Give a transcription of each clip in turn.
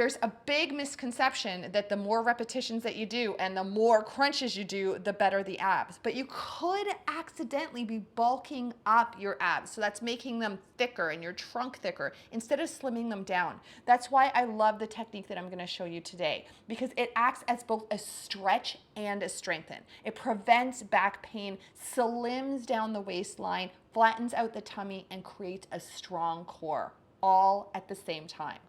There's a big misconception that the more repetitions that you do and the more crunches you do, the better the abs. But you could accidentally be bulking up your abs. So that's making them thicker and your trunk thicker instead of slimming them down. That's why I love the technique that I'm gonna show you today, because it acts as both a stretch and a strengthen. It prevents back pain, slims down the waistline, flattens out the tummy, and creates a strong core, all at the same time.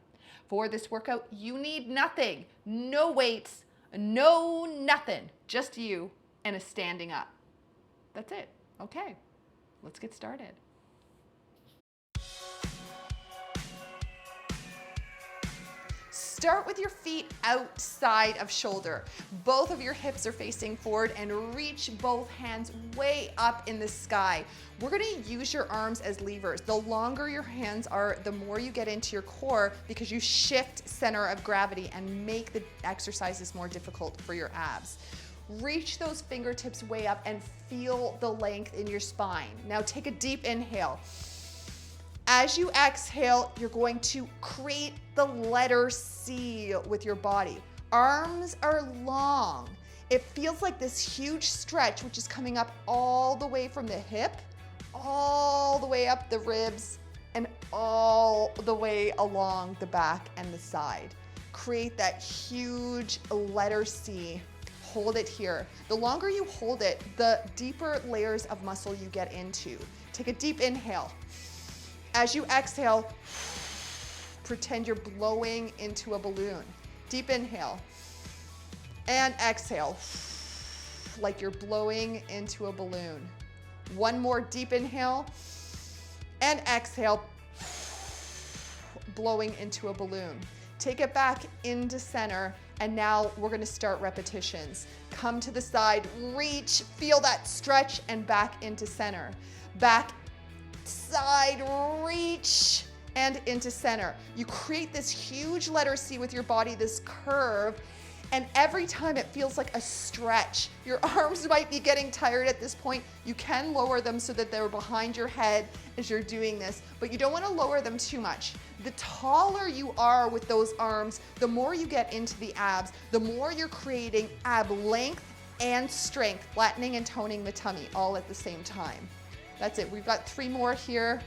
For this workout, you need nothing, no weights, no nothing, just you and a standing up. That's it. Okay, let's get started. Start with your feet outside of shoulder. Both of your hips are facing forward and reach both hands way up in the sky. We're gonna use your arms as levers. The longer your hands are, the more you get into your core because you shift center of gravity and make the exercises more difficult for your abs. Reach those fingertips way up and feel the length in your spine. Now take a deep inhale. As you exhale, you're going to create the letter C with your body. Arms are long. It feels like this huge stretch, which is coming up all the way from the hip, all the way up the ribs, and all the way along the back and the side. Create that huge letter C. Hold it here. The longer you hold it, the deeper layers of muscle you get into. Take a deep inhale. As you exhale, pretend you're blowing into a balloon. Deep inhale and exhale like you're blowing into a balloon. One more deep inhale and exhale, blowing into a balloon. Take it back into center, and now we're gonna start repetitions. Come to the side, reach, feel that stretch, and back into center. Back, side, reach, and into center. You create this huge letter C with your body, this curve, and every time it feels like a stretch. Your arms might be getting tired at this point. You can lower them so that they're behind your head as you're doing this, but you don't want to lower them too much. The taller you are with those arms, the more you get into the abs, the more you're creating ab length and strength, flattening and toning the tummy all at the same time. That's it. We've got 3 more here.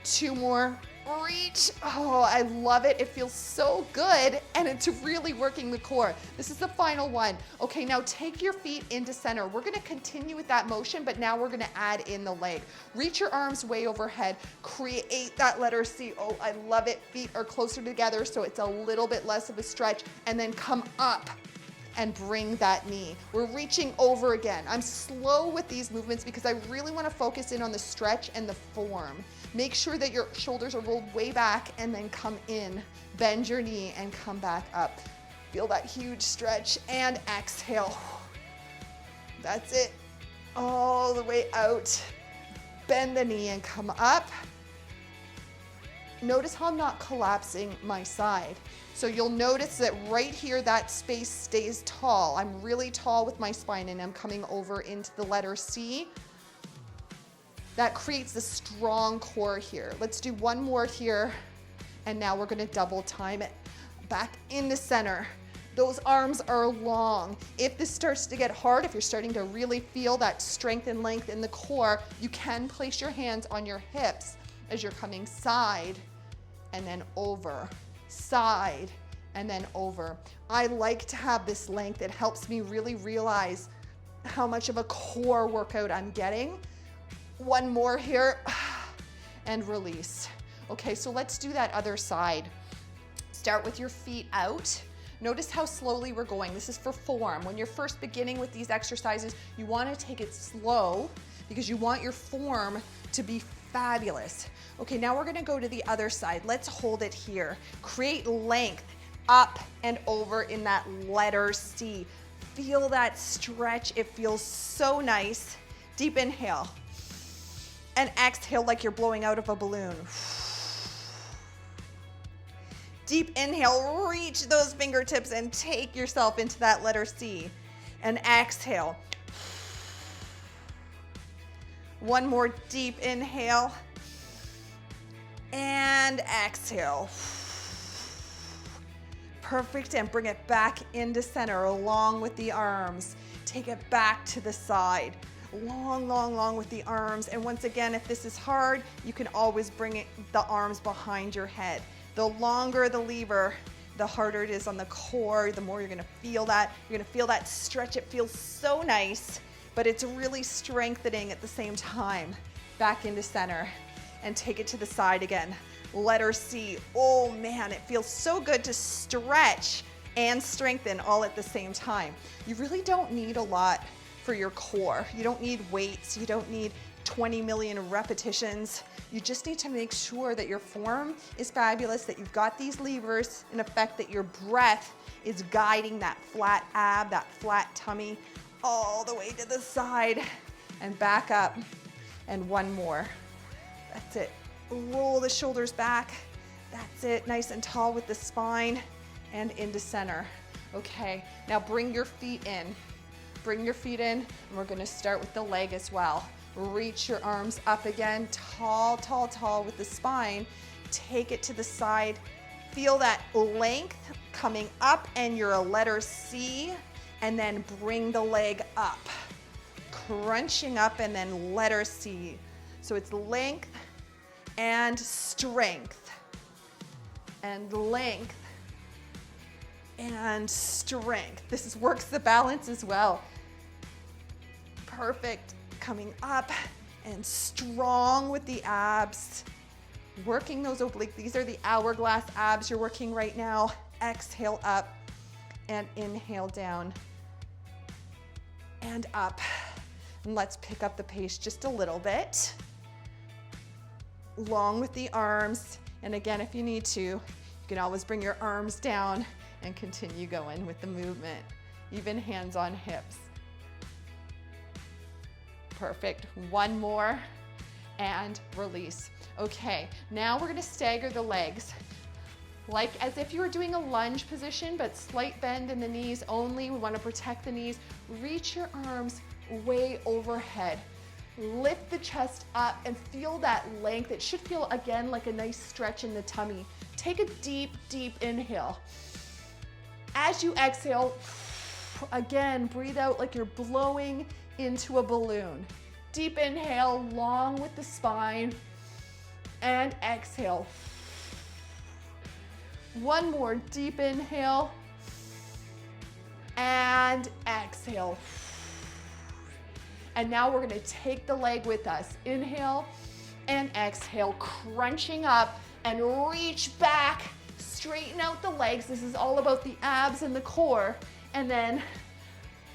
2 more. Reach. Oh, I love it. It feels so good, and it's really working the core. This is the final one. Okay, now take your feet into center. We're gonna continue with that motion, but now we're gonna add in the leg. Reach your arms way overhead. Create that letter C. Oh, I love it. Feet are closer together, so it's a little bit less of a stretch, and then come up and bring that knee. We're reaching over again. I'm slow with these movements because I really want to focus in on the stretch and the form. Make sure that your shoulders are rolled way back and then come in. Bend your knee and come back up. Feel that huge stretch and exhale. That's it. All the way out. Bend the knee and come up. Notice how I'm not collapsing my side. So you'll notice that right here, that space stays tall. I'm really tall with my spine and I'm coming over into the letter C. That creates a strong core here. Let's do one more here. And now we're gonna double time it. Back in the center. Those arms are long. If this starts to get hard, if you're starting to really feel that strength and length in the core, you can place your hands on your hips as you're coming side and then over. Side and then over. I like to have this length. It helps me really realize how much of a core workout I'm getting. One more here and release. Okay, so let's do that other side. Start with your feet out. Notice how slowly we're going. This is for form. When you're first beginning with these exercises, you want to take it slow because you want your form to be fabulous. Okay, now we're gonna go to the other side. Let's hold it here. Create length up and over in that letter C. Feel that stretch. It feels so nice. Deep inhale. And exhale like you're blowing out of a balloon. Deep inhale, reach those fingertips and take yourself into that letter C. And exhale. One more deep inhale. And exhale. Perfect, and bring it back into center along with the arms. Take it back to the side. Long, long, long with the arms. And once again, if this is hard, you can always bring the arms behind your head. The longer the lever, the harder it is on the core, the more you're gonna feel that. You're gonna feel that stretch. It feels so nice, but it's really strengthening at the same time. Back into center and take it to the side again. Letter C. Oh man, it feels so good to stretch and strengthen all at the same time. You really don't need a lot for your core. You don't need weights. You don't need 20 million repetitions. You just need to make sure that your form is fabulous, that you've got these levers in effect, that your breath is guiding that flat ab, that flat tummy, all the way to the side and back up. And one more. That's it. Roll the shoulders back. That's it. Nice and tall with the spine and into center. Okay, now bring your feet in. Bring your feet in, and we're gonna start with the leg as well. Reach your arms up again, tall, tall, tall with the spine. Take it to the side. Feel that length coming up, and you're a letter C, and then bring the leg up. Crunching up, and then letter C. So it's length and strength, and length and strength. This works the balance as well. Perfect. Coming up and strong with the abs. Working those obliques. These are the hourglass abs you're working right now. Exhale up and inhale down and up. And let's pick up the pace just a little bit. Long with the arms. And again, if you need to, you can always bring your arms down and continue going with the movement. Even hands on hips. Perfect. One more and release. Okay, now we're gonna stagger the legs. Like as if you were doing a lunge position, but slight bend in the knees only. We wanna protect the knees. Reach your arms way overhead. Lift the chest up and feel that length. It should feel, again, like a nice stretch in the tummy. Take a deep, deep inhale. As you exhale, again, breathe out like you're blowing into a balloon. Deep inhale, long with the spine, and exhale. One more deep inhale, and exhale. And now we're gonna take the leg with us. Inhale and exhale, crunching up and reach back, straighten out the legs. This is all about the abs and the core. And then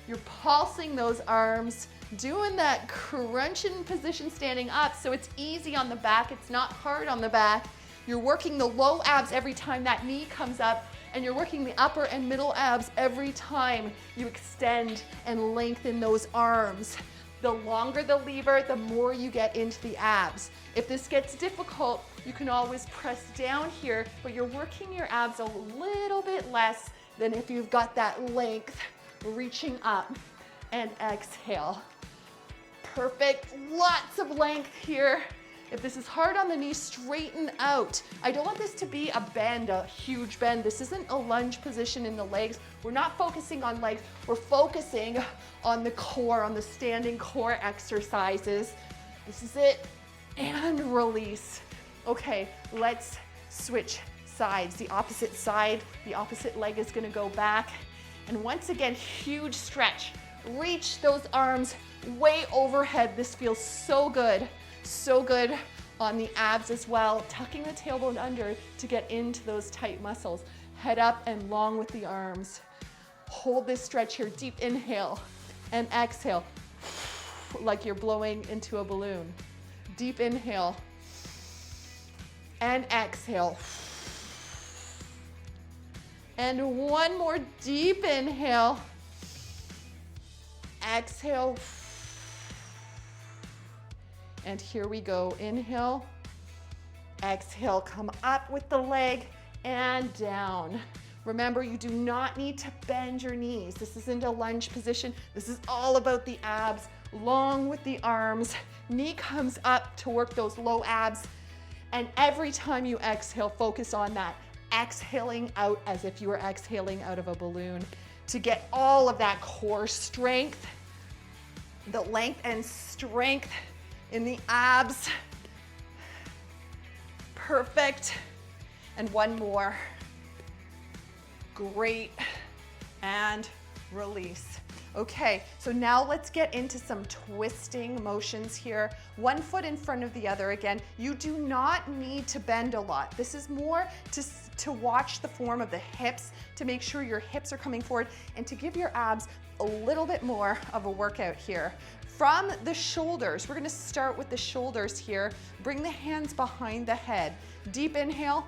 you're pulsing those arms, doing that crunching position standing up so it's easy on the back, it's not hard on the back. You're working the low abs every time that knee comes up, and you're working the upper and middle abs every time you extend and lengthen those arms. The longer the lever, the more you get into the abs. If this gets difficult, you can always press down here, but you're working your abs a little bit less than if you've got that length. Reaching up and exhale. Perfect, lots of length here. If this is hard on the knee, straighten out. I don't want this to be a bend, a huge bend. This isn't a lunge position in the legs. We're not focusing on legs. We're focusing on the core, on the standing core exercises. This is it, and release. Okay, let's switch sides. The opposite side, the opposite leg is gonna go back. And once again, huge stretch. Reach those arms way overhead. This feels so good on the abs as well. Tucking the tailbone under to get into those tight muscles. Head up and long with the arms. Hold this stretch here. Deep inhale and exhale like you're blowing into a balloon. Deep inhale and exhale. And one more deep inhale. Exhale. And here we go. Inhale. Exhale. Come up with the leg and down. Remember, you do not need to bend your knees. This isn't a lunge position. This is all about the abs. Long with the arms. Knee comes up to work those low abs. And every time you exhale, focus on that exhaling out as if you were exhaling out of a balloon to get all of that core strength, the length and strength in the abs. Perfect. And one more. Great. And release. Okay, so now let's get into some twisting motions here. One foot in front of the other. Again, you do not need to bend a lot. This is more to watch the form of the hips, to make sure your hips are coming forward, and to give your abs a little bit more of a workout here. From the shoulders, we're gonna start with the shoulders here. Bring the hands behind the head. Deep inhale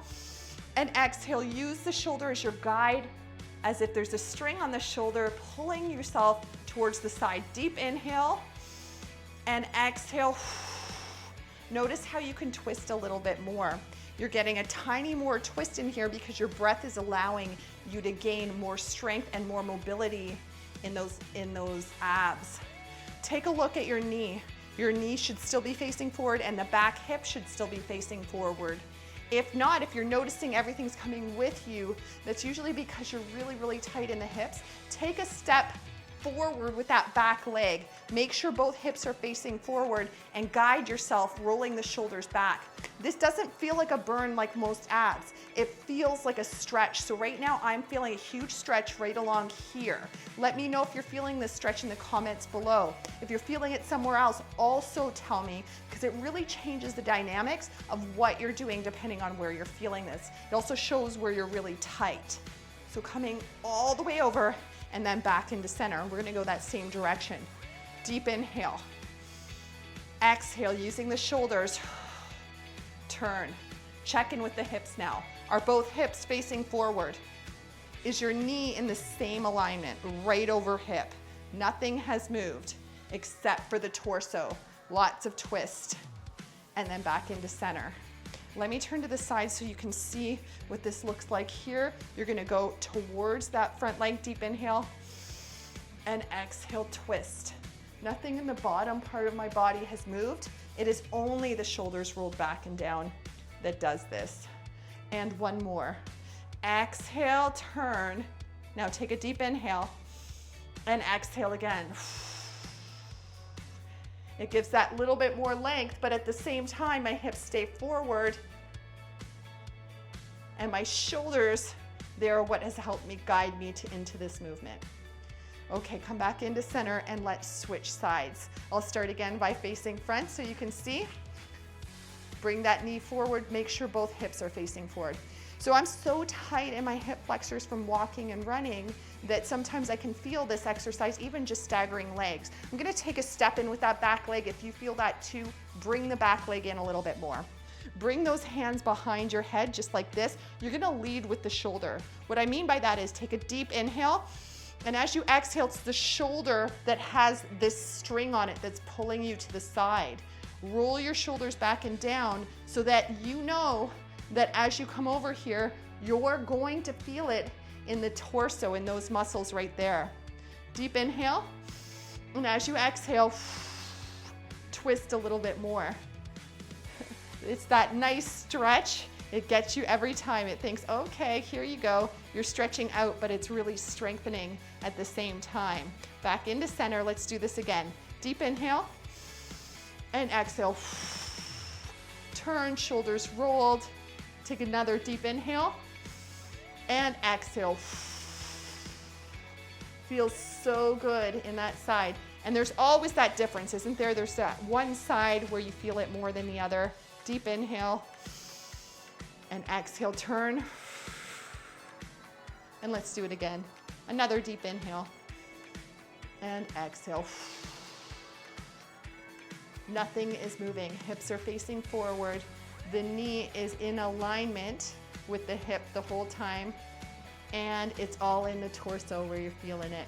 and exhale. Use the shoulder as your guide, as if there's a string on the shoulder, pulling yourself towards the side. Deep inhale and exhale. Notice how you can twist a little bit more. You're getting a tiny more twist in here because your breath is allowing you to gain more strength and more mobility in those abs. Take a look at your knee. Your knee should still be facing forward and the back hip should still be facing forward. If not, if you're noticing everything's coming with you, that's usually because you're really, really tight in the hips. Take a step forward with that back leg. Make sure both hips are facing forward and guide yourself, rolling the shoulders back. This doesn't feel like a burn like most abs. It feels like a stretch. So right now I'm feeling a huge stretch right along here. Let me know if you're feeling this stretch in the comments below. If you're feeling it somewhere else, also tell me, because it really changes the dynamics of what you're doing depending on where you're feeling this. It also shows where you're really tight. So coming all the way over and then back into center. We're gonna go that same direction. Deep inhale. Exhale, using the shoulders. Turn. Check in with the hips now. Are both hips facing forward? Is your knee in the same alignment, right over hip? Nothing has moved except for the torso. Lots of twist. And then back into center. Let me turn to the side so you can see what this looks like here. You're gonna go towards that front leg, deep inhale, and exhale, twist. Nothing in the bottom part of my body has moved. It is only the shoulders rolled back and down that does this. And one more. Exhale, turn. Now take a deep inhale and exhale again. It gives that little bit more length, but at the same time, my hips stay forward and my shoulders, they're what has helped me guide me into this movement. Okay, come back into center and let's switch sides. I'll start again by facing front so you can see. Bring that knee forward, make sure both hips are facing forward. So I'm so tight in my hip flexors from walking and running that sometimes I can feel this exercise, even just staggering legs. I'm gonna take a step in with that back leg. If you feel that too, bring the back leg in a little bit more. Bring those hands behind your head, just like this. You're gonna lead with the shoulder. What I mean by that is take a deep inhale, and as you exhale, it's the shoulder that has this string on it that's pulling you to the side. Roll your shoulders back and down so that you know that as you come over here, you're going to feel it in the torso, in those muscles right there. Deep inhale, and as you exhale, twist a little bit more. It's that nice stretch. It gets you every time. It thinks, okay, here you go. You're stretching out, but it's really strengthening at the same time. Back into center, let's do this again. Deep inhale, and exhale. Turn, shoulders rolled. Take another deep inhale and exhale. Feels so good in that side. And there's always that difference, isn't there? There's that one side where you feel it more than the other. Deep inhale and exhale, turn. And let's do it again. Another deep inhale and exhale. Nothing is moving. Hips are facing forward. The knee is in alignment with the hip the whole time, and it's all in the torso where you're feeling it.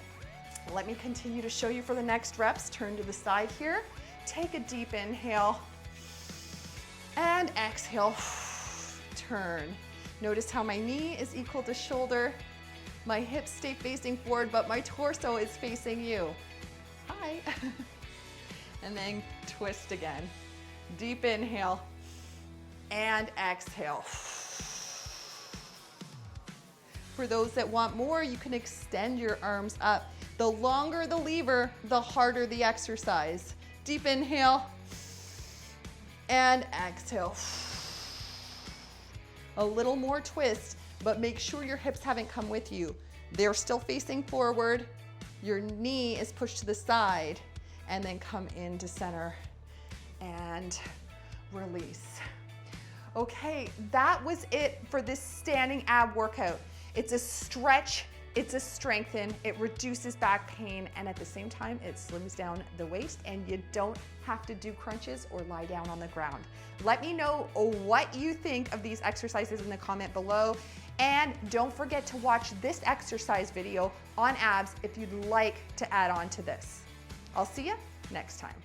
Let me continue to show you for the next reps. Turn to the side here. Take a deep inhale and exhale. Turn. Notice how my knee is equal to shoulder. My hips stay facing forward, but my torso is facing you. Hi. And then twist again. Deep inhale and exhale. For those that want more, you can extend your arms up. The longer the lever, the harder the exercise. Deep inhale and exhale. A little more twist, but make sure your hips haven't come with you. They're still facing forward. Your knee is pushed to the side, and then come into center and release. Okay, that was it for this standing ab workout. It's a stretch, it's a strengthen, it reduces back pain, and at the same time, it slims down the waist, and you don't have to do crunches or lie down on the ground. Let me know what you think of these exercises in the comment below, and don't forget to watch this exercise video on abs if you'd like to add on to this. I'll see you next time.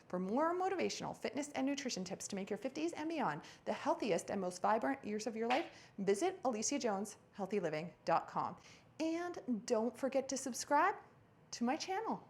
For more motivational fitness and nutrition tips to make your 50s and beyond the healthiest and most vibrant years of your life, visit AliciaJonesHealthyLiving.com. And don't forget to subscribe to my channel.